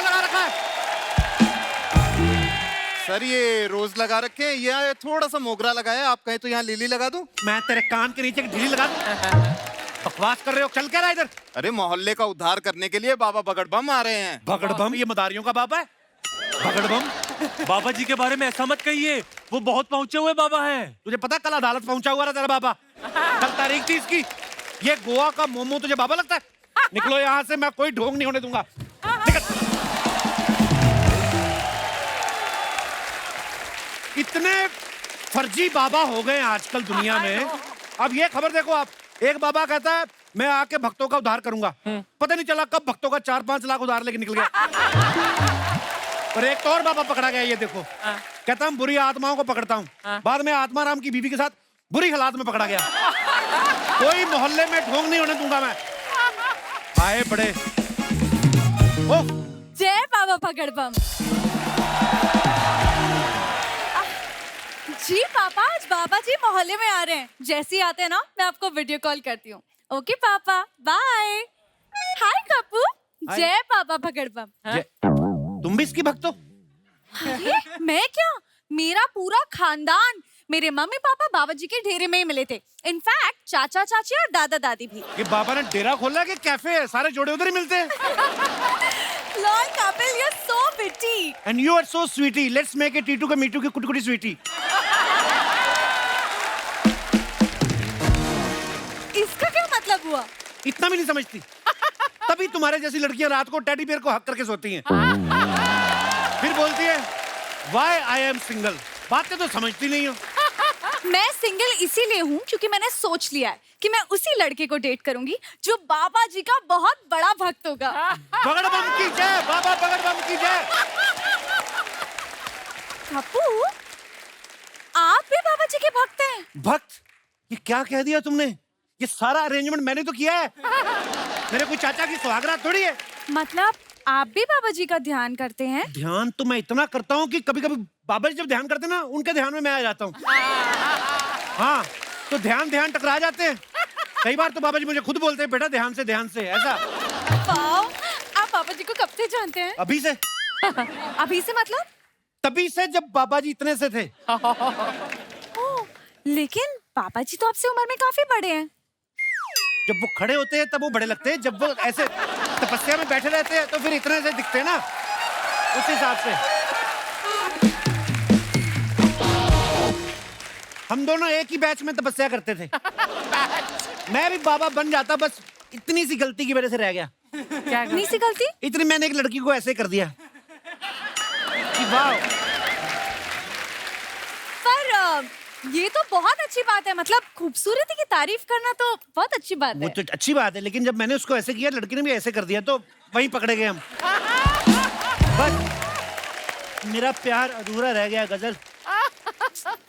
लगा रखा है? सर ये रोज लगा रखे हैं, ये थोड़ा सा मोगरा लगाया, आप कहें तो यहाँ लिली लगा दूं? मैं तेरे कान के नीचे की ढीली लगा दूं? बकवास कर रहे हो, चल क्या रहा है इधर? अरे मोहल्ले का उद्धार करने के लिए बाबा बगड़बम आ रहे हैं। भगड़बम? ये मदारियों का बाबा है? भगड़बम? बाबा जी के बारे में ऐसा मत कहिए, वो बहुत पहुंचे हुए बाबा हैं। तुझे पता कल अदालत पहुंचा हुआ था तेरा बाबा? कल तारीख थी इसकी। ये गोवा का मोमो तुझे बाबा लगता है? निकलो यहाँ से, मैं कोई ढोंग नहीं होने दूंगा। निकल। इतने फर्जी बाबा हो गए आजकल दुनिया में। अब ये खबर देखो आप, एक बाबा कहता है मैं आके भक्तों का उद्धार करूंगा, पता नहीं चला कब भक्तों का 4-5 लाख उधार लेके निकल गया। और एक तो और बाबा पकड़ा गया, ये देखो, कहता हूँ बुरी आत्माओं को पकड़ता हूँ, बाद में आत्माराम की बीवी के साथ बुरी हालात में पकड़ा गया। कोई मोहल्ले में ढोंग नहीं होने दूंगा मैं। आए बड़े। ओह जय बाबा भगड़बम। जी पापा, आज बाबा जी मोहल्ले में आ रहे हैं। जैसे ही आते हैं ना, मैं आपको वीडियो कॉल करती हूँ। ओके पापा, बाय। हाय कप्पू। जय बाबा भगड़बम। तुम भी इसकी भक्त हो? अरे मैं क्या, मेरा पूरा खानदान। मेरे मम्मी पापा बाबा जी के डेरे में ही मिले थे। इनफैक्ट चाचा चाची और दादा दादी भी। ये बाबा ने डेरा खोला है कि कैफे है? सारे जोड़े उधर ही मिलते हैं। Lol Kapil, you are so witty. And you are so sweetie. Let's make it Titu का मीटू की कुटी कुटी स्वीटी। इसका क्या मतलब हुआ? इतना भी नहीं समझती? तभी तुम्हारे जैसी लड़कियां रात को टेडी बियर को हक करके सोती हैं। फिर बोलती है व्हाई आई एम सिंगल। बातें तो समझती नहीं हो। मैं सिंगल इसीलिए हूँ क्योंकि मैंने सोच लिया है कि मैं उसी लड़के को डेट करूंगी जो बाबा जी का बहुत बड़ा भक्त होगा। बगड़बम की जय, बाबा बगड़बम की जय। कप्पू, आप भी बाबा जी के भक्त हैं? भक्त? ये क्या कह दिया तुमने? ये सारा अरेंजमेंट मैंने तो किया है। मेरे कोई चाचा की सुहागरात थोड़ी है। मतलब आप भी बाबा जी का ध्यान करते हैं? ध्यान तो मैं इतना करता हूँ कि कभी कभी बाबा जी जब ध्यान करते हैं ना, उनके ध्यान में मैं आ जाता हूँ। हाँ, तो ध्यान टकरा जाते हैं। कई बार तो बाबा जी मुझे खुद बोलते हैं बेटा ध्यान से ऐसा। वाओ, आप बाबा जी को कब से जानते हैं? अभी से। अभी से मतलब? तभी से जब बाबा जी इतने से थे। ओह, लेकिन बाबा जी तो आपसे उम्र में काफी बड़े हैं। जब वो खड़े होते हैं तब वो बड़े लगते हैं, जब वो ऐसे तपस्या में बैठे रहते हैं तो फिर इतने से दिखते हैं ना, उस हिसाब से। हम दोनों एक ही बैच में तपस्या करते थे। मैं भी बाबा बन जाता, बस इतनी सी गलती की वजह से रह गया। क्या इतनी सी गलती? इतनी, मैंने एक लड़की को ऐसे कर दिया कि वाह। पर ये तो बहुत अच्छी बात है, मतलब खूबसूरती की तारीफ करना तो बहुत अच्छी बात वो है। तो अच्छी बात है, लेकिन जब मैंने उसको ऐसे किया, लड़की ने भी ऐसे कर दिया, तो वहीं पकड़े गए हम। बस मेरा प्यार अधूरा रह गया। गजल।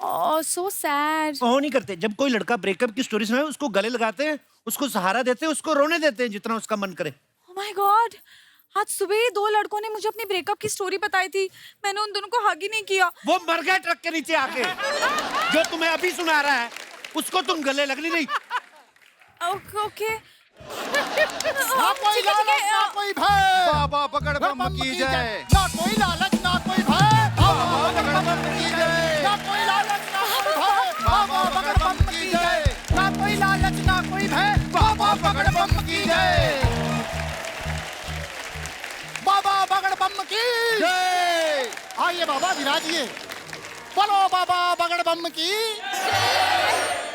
ओह सो सैड। वो नहीं करते, जब कोई लड़का ब्रेकअप की स्टोरी सुनाए उसको गले लगाते हैं, उसको सहारा देते हैं, उसको रोने देते हैं जितना उसका मन करे। ओह माय गॉड, आज सुबह ही 2 लड़कों ने मुझे अपनी ब्रेकअप की स्टोरी बताई थी। मैंने उन दोनों को हग ही नहीं किया। वो मर गए ट्रक के नीचे आके। जो तुम्हें अभी सुना रहा है उसको तुम गले लगनी नहीं। ओके। ना कोई लालच ना कोई भय, बाबा बगड़बम की जय। ना कोई लालच ना कोई भय, बाबा बगड़बम की जय। ना कोई लालच ना कोई भय, बाबा बगड़बम की जय। ना कोई लालच ना कोई भय, बाबा बगड़बम की जय। बाबा बगड़बम की जय। आइए बाबा विराजिए। बोलो बाबा बगड़बम की।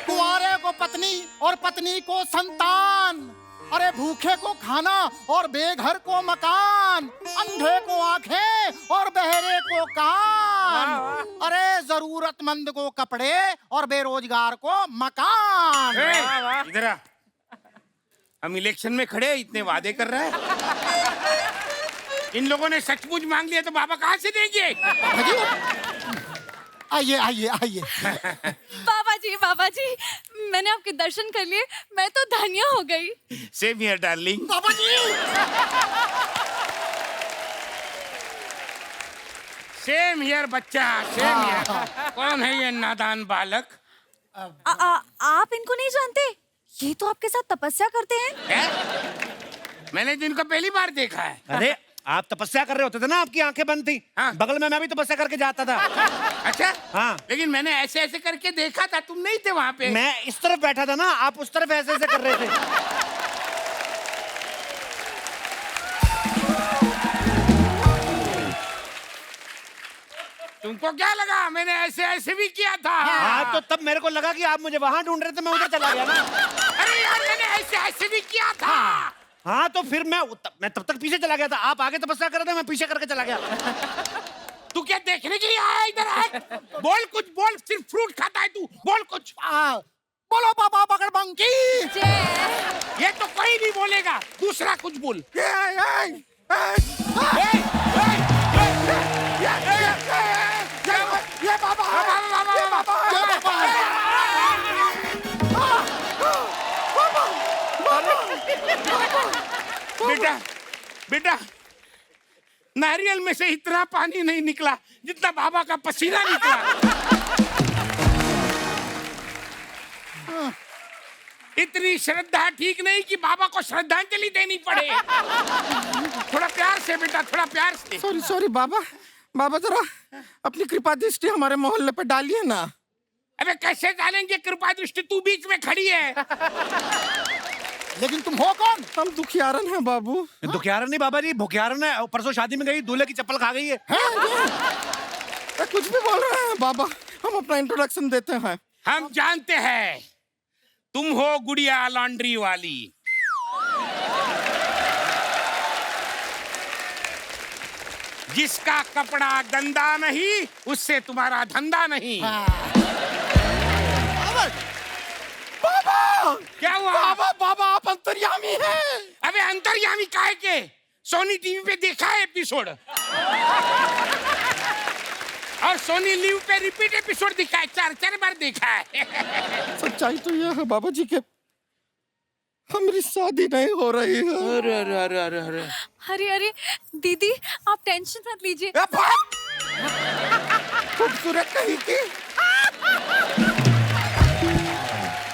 कुंवारे को पत्नी और पत्नी को संतान, अरे भूखे को खाना और बेघर को मकान, अंधे को आंखें और बहरे को कान, अरे जरूरतमंद को कपड़े और बेरोजगार को मकान। इधर आ। हम इलेक्शन में खड़े, इतने वादे कर रहे हैं। इन लोगों ने सचमुच मांग लिया तो बाबा कहाँ से देंगे? आइए आइए आइए। बाबा जी, मैंने आपके दर्शन कर लिए, मैं तो धन्य हो गई। Same here darling. Baba ji. Same here बच्चा, सेम हियर। कौन है ये नादान बालक? आप इनको नहीं जानते? ये तो आपके साथ तपस्या करते हैं। है? मैंने तो इनको पहली बार देखा है। अरे आप तपस्या कर रहे होते थे ना, आपकी आंखें बंद थी। हाँ। बगल में मैं भी तपस्या करके जाता था। अच्छा हाँ। लेकिन मैंने ऐसे ऐसे करके देखा था, तुम नहीं थे वहां पे। मैं इस तरफ बैठा था ना, आप उस तरफ ऐसे ऐसे कर रहे थे। तुमको क्या लगा मैंने ऐसे ऐसे भी किया था? हाँ, तो तब मेरे को लगा कि आप मुझे वहां ढूंढ रहे थे, मैं उधर चला गया ना। अरे यार मैंने ऐसे ऐसे भी किया था। हाँ, तो फिर मैं तब तक पीछे चला गया था। आप आगे तपस्या कर रहे थे, मैं पीछे करके चला गया। तू क्या देखने के लिए आया इधर है? बोल कुछ बोल, सिर्फ फ्रूट खाता है तू, बोल कुछ। बोलो बाबा बगड़बंकी। ये तो कोई नहीं बोलेगा, दूसरा कुछ बोल। ये बाबा बेटा बेटा, नारियल में से इतना पानी नहीं निकला जितना बाबा का पसीना निकला। इतनी श्रद्धा ठीक नहीं कि बाबा को श्रद्धांजलि देनी पड़े। थोड़ा प्यार से बेटा, थोड़ा प्यार से। सॉरी सॉरी बाबा, बाबा जरा अपनी कृपा दृष्टि हमारे मोहल्ले पे डालिए ना। अबे कैसे डालेंगे कृपा दृष्टि, तू बीच में खड़ी है। लेकिन तुम हो कौन? हम दुखियारन हैं बाबू। दुखियारन नहीं बाबा जी, भुखियारन है। परसों शादी में गई, दूल्हे की चप्पल खा गई है। कुछ भी बोल रहे हैं बाबा, हम अपना इंट्रोडक्शन देते हैं। हम जानते हैं तुम हो गुड़िया लॉन्ड्री वाली। जिसका कपड़ा गंदा नहीं, उससे तुम्हारा धंधा नहीं। बाबा क्या हुआ? बाबा बाबा आप अंतर्यामी हैं। अबे अंतर्यामी काहे के? सोनी टीवी पे देखा है एपिसोड, और सोनी लिव पे रिपीट एपिसोड दिखा है, 4 बार देखा है। सच्चाई तो यह है बाबा जी के हमारी शादी नहीं हो रही है। अरे अरे अरे अरे अरे अरे अरे दीदी, आप टेंशन मत लीजिए। खूबसूरत कहीं की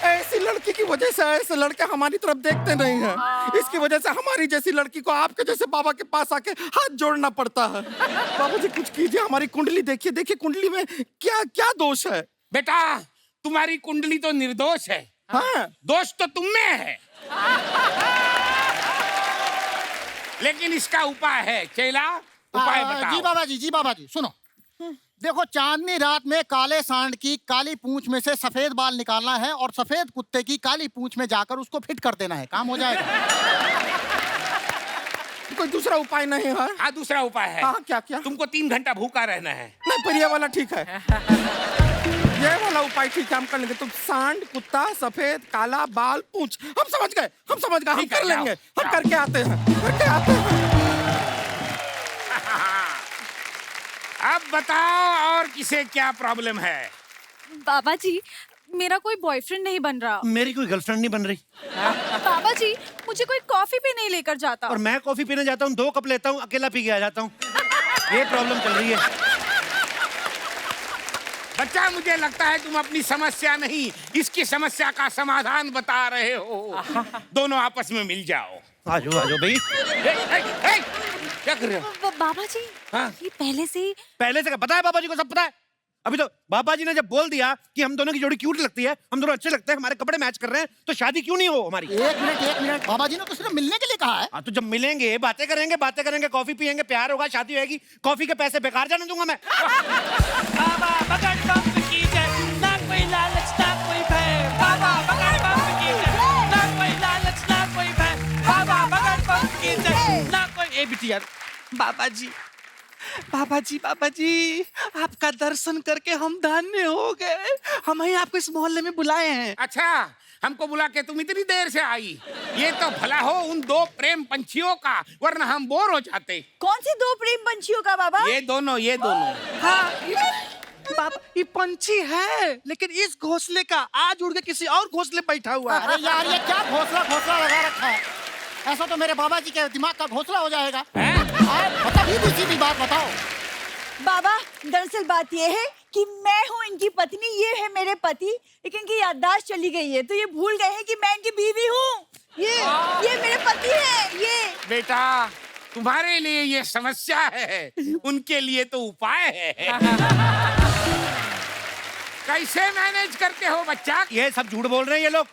ऐसी लड़की की वजह से ऐसे लड़के हमारी तरफ देखते नहीं हैं। इसकी वजह से हमारी जैसी लड़की को आपके जैसे बाबा के पास आके हाथ जोड़ना पड़ता है। बाबा जी कुछ कीजिए, हमारी कुंडली देखिए, देखिए कुंडली में क्या क्या दोष है। बेटा तुम्हारी कुंडली तो निर्दोष है, हाँ दोष तो तुम में है। लेकिन इसका उपाय है, चेला उपाय बताओ। जी बाबा जी सुनो। देखो, चांदनी रात में काले सांड की काली पूंछ में से सफेद बाल निकालना है और सफेद कुत्ते की काली पूंछ में जाकर उसको फिट कर देना है, काम हो जाएगा। कोई दूसरा उपाय नहीं है? हाँ दूसरा उपाय है। हाँ क्या क्या? तुमको 3 घंटा भूखा रहना है। नहीं पर ये वाला ठीक है। ये वाला उपाय ठीक है, हम कर लेंगे। तुम सांड, कुत्ता, सफेद, काला, बाल, पूंछ, हम समझ गए, हम ठीक है, कर लेंगे। जाओ, हम करके आते हैं। अब बताओ और किसे क्या प्रॉब्लम है? बाबा जी, मेरा कोई बॉयफ्रेंड नहीं बन रहा। मेरी कोई गर्लफ्रेंड नहीं बन रही। बाबा जी, मुझे कोई कॉफी भी नहीं लेकर जाता। और मैं कॉफी पीने जाता हूँ, 2 कप लेता हूँ, अकेला पी के आ जाता हूँ। ये प्रॉब्लम चल रही है। बच्चा मुझे लगता है तुम अपनी समस्या नहीं, इसकी समस्या का समाधान बता रहे हो। दोनों आपस में मिल जाओ। आजो भाई। क्या कर रहे हो? बाबा जी, हाँ? ये पहले से पता है, बाबा जी को सब पता है। अभी तो बाबा जी ने जब बोल दिया कि हम दोनों की जोड़ी क्यूट लगती है, हम दोनों अच्छे लगते हैं, हमारे कपड़े मैच कर रहे हैं, तो शादी क्यों नहीं हो हमारी? एक मिनट, बाबा जी ने तो सिर्फ मिलने के लिए कहा है। हाँ, तो जब मिलेंगे बातें करेंगे, कॉफी पियेंगे, प्यार होगा, शादी होगी। कॉफी के पैसे बेकार जाने दूंगा मैं। बाबा बगड़ बम की जय, ना कोई लालच ना कोई भय। बाबा बगड़ बम की जय, ना कोई लालच ना कोई भय। बाबा बगड़ बम की जय, ना कोई। ए बिटिया, बाबा जी आपका दर्शन करके हम धन्य हो गए। हम ही आपको इस मोहल्ले में बुलाए हैं। अच्छा, हमको बुला के तुम इतनी देर से आई। ये तो भला हो उन 2 प्रेम पंछियों का, वरना हम बोर हो जाते। कौन सी 2 प्रेम पंछियों का बाबा? ये दोनों हाँ बाबा, ये पंछी है, लेकिन इस घोंसले का आज उड़ के किसी और घोंसले बैठा हुआ है। अरे यार, ये क्या घोंसला लगा रखा है? ऐसा तो मेरे बाबा जी के दिमाग का घोंसला हो जाएगा। बताओ, सीधी बात बताओ। बाबा, दरअसल बात ये है कि मैं हूँ इनकी पत्नी, ये है मेरे पति, लेकिन इनकी याददाश्त चली गई है, तो ये भूल गए हैं कि मैं इनकी बीवी हूँ। ये मेरे पति है। ये बेटा, तुम्हारे लिए ये समस्या है, उनके लिए तो उपाय है। कैसे मैनेज करते हो बच्चा? ये सब झूठ बोल रहे हैं ये लोग।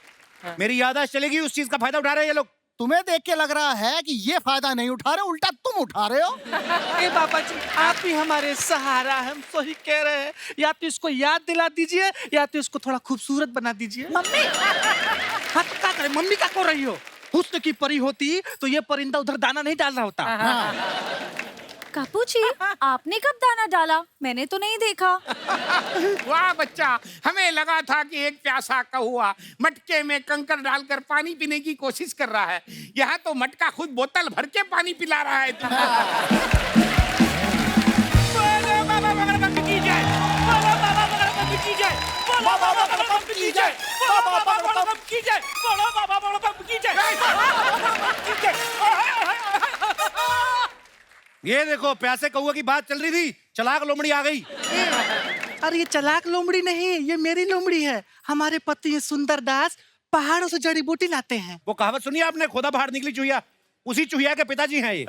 मेरी याददाश्त चलेगी, उस चीज का फायदा उठा रहे हैं ये लोग। तुम्हें देख के लग रहा है कि ये फायदा नहीं उठा रहे, उल्टा तुम उठा रहे हो। ए बाबा जी, आप ही हमारे सहारा हैं, हम सही कह रहे हैं। या तो इसको याद दिला दीजिए या तो इसको थोड़ा खूबसूरत बना दीजिए। मम्मी हाँ तो क्या करें, मम्मी क्या कर रही हो? हुस्न की परी होती तो ये परिंदा उधर दाना नहीं डाल रहा होता। कापू जी, आपने कब दाना डाला? मैंने तो नहीं देखा। वाह बच्चा, हमें लगा था कि एक प्यासा कौवा मटके में कंकर डालकर पानी पीने की कोशिश कर रहा है। यहाँ तो मटका खुद बोतल भर के पानी पिला रहा है। बोलो बाबा बगरबंद की जय, बोलो बाबा बगरबंद की जय, बोलो बाबा बगरबंद की जय, बोलो बाबा बगरबंद की जय, बोलो बाबा बगरबंद की जय, की जय। ये देखो, प्यासे कौवे की बात चल रही थी, चलाक लोमड़ी आ गई। अरे ये चलाक लोमड़ी नहीं, ये मेरी लोमड़ी है। हमारे पति ये सुंदर दास पहाड़ों से जड़ी बूटी लाते हैं। वो कहावत सुनी आपने, खोदा बाहर निकली चूहिया? उसी चूहिया के पिताजी हैं ये।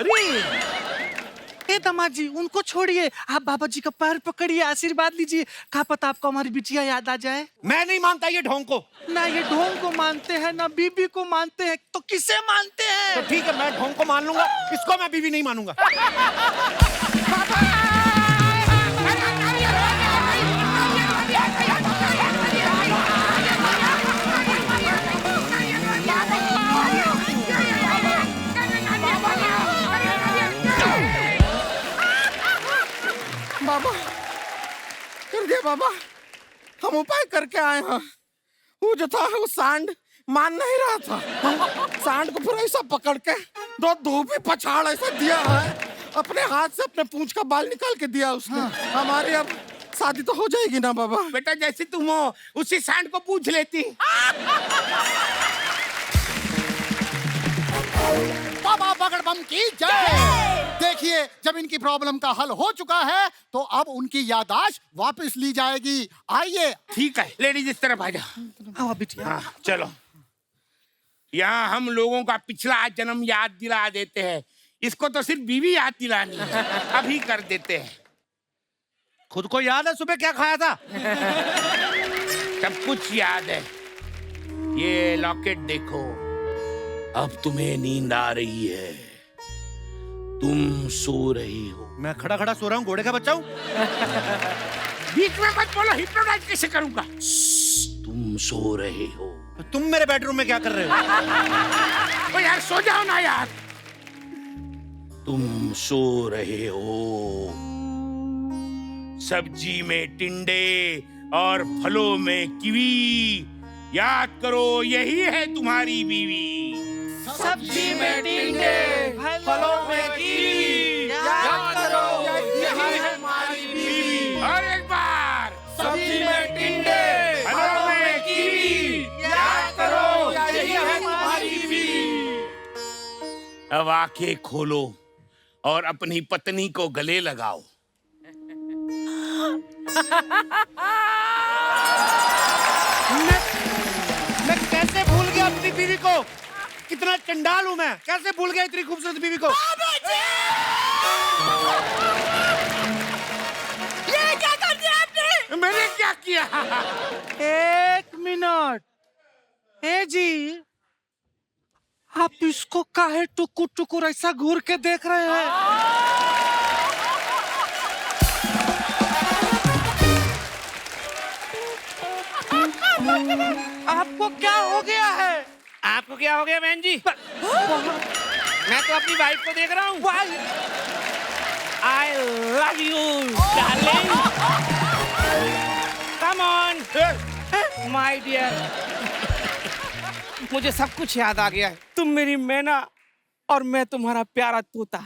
ए दामाद जी, उनको छोड़िए, आप बाबा जी का पैर पकड़िए, आशीर्वाद लीजिए। क्या पता आपको हमारी बिटिया याद आ जाए। मैं नहीं मानता ये ढोंग को। ना ये ढोंग को मानते हैं ना बीबी को मानते हैं, तो किसे मानते हैं? तो ठीक है, मैं ढोंग को मान लूंगा, इसको मैं बीवी नहीं मानूंगा। बाबा कर दिया बाबा, हम उपाय करके आए हैं। वो जो था वो सांड मान नहीं रहा था। सांड को फिर ऐसा पकड़ के दो धूपी पछाड़ ऐसा दिया है, अपने हाथ से अपने पूंछ का बाल निकाल के दिया उसने। हमारी अब शादी तो हो जाएगी ना बाबा? बेटा जैसे तुम हो उसी सांड को पूछ लेती। बाबा बगड़बम की जय। देखिए, जब इनकी प्रॉब्लम का हल हो चुका है तो अब उनकी याददाश्त वापस ली जाएगी। आइए। ठीक है, लेडीज इस तरफ आ जाओ। हाँ बिटिया। हाँ चलो, यहाँ हम लोगों का पिछला जन्म याद दिला देते हैं। इसको तो सिर्फ बीवी याद दिलानी है, अभी कर देते हैं। खुद को याद है सुबह क्या खाया था? सब कुछ याद है। ये लॉकेट देखो, अब तुम्हें नींद आ रही है, तुम सो रही हो। मैं खड़ा खड़ा सो रहा हूँ, घोड़े का बच्चा हूँ। बीच में मत बोलो, हिप्नोटाइज कैसे करूंगा? तुम सो रहे हो। तुम मेरे बेडरूम में क्या कर रहे हो? ओ यार सो जाओ ना यार। तुम सो रहे हो, सब्जी में टिंडे और फलों में कीवी। याद करो, यही है तुम्हारी बीवी। सब्जी में टिंडे, फलों में कीवी, याद करो यही है हमारी बीवी। और एक बार, सब्जी में टिंडे, फलों में कीवी, याद करो यही है हमारी बीवी। अब आंखें खोलो और अपनी पत्नी को गले लगाओ। मैं कैसे भूल गया अपनी बीवी को? कितना चंडाल हूँ मैं, कैसे भूल गया इतनी खूबसूरत बीवी को? ये क्या कर दिया आपने? मैंने क्या किया? एक मिनट। ए जी, आप इसको काहे टुकुर टुकुर ऐसा घूर के देख रहे हैं? आपको क्या हो गया है? आपको क्या हो गया बहन जी? मैं तो अपनी वाइफ को देख रहा हूँ। I love you darling, come on my dear. मुझे सब कुछ याद आ गया है। तुम मेरी मैना और मैं तुम्हारा प्यारा तोता।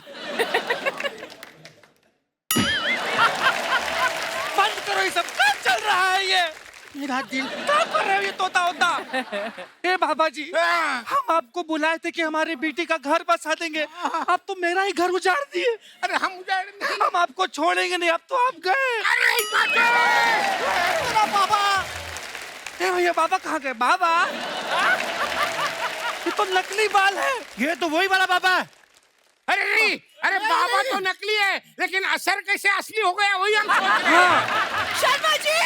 बंद करो ये सब, क्या चल रहा है ये? मेरा दिल क्या कर रहे हो ये तोता होता? ए बाबा जी, हम आपको बुलाए थे कि हमारी बेटी का घर बसा देंगे, आप तो मेरा ही घर उजाड़ दिए। अरे हम उजाड़ नहीं, हम आपको छोड़ेंगे नहीं, अब तो आप गए। अरे मेरा बाबा, ए भैया बाबा कहाँ गए? बाबा, ये तो नकली बाल है। ये तो वही वाला बाबा है अरे नहीं, अरे बाबा तो नकली है, लेकिन असर कैसे असली हो गया वही हम सोच रहे हैं। शर्मा जी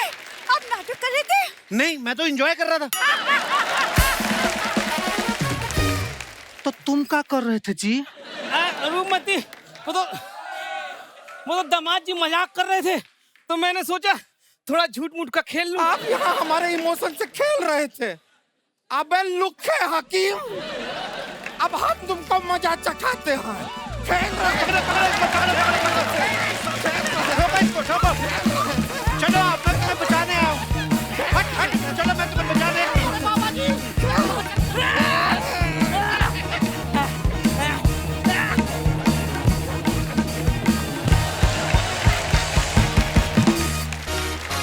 आप नाटक कर रहे थे? नहीं, मैं तो एंजॉय कर रहा था। तो तुम क्या कर रहे थे जी? रूपमती, वो तो दामाद जी मजाक कर रहे थे, तो मैंने सोचा थोड़ा झूठ मूठ का खेल लूं। आप यहाँ हमारे इमोशन से खेल रहे थे। अबे लुखे हकीम, अब हम तुमको मजा चखाते हैं। खेल रहे हैं।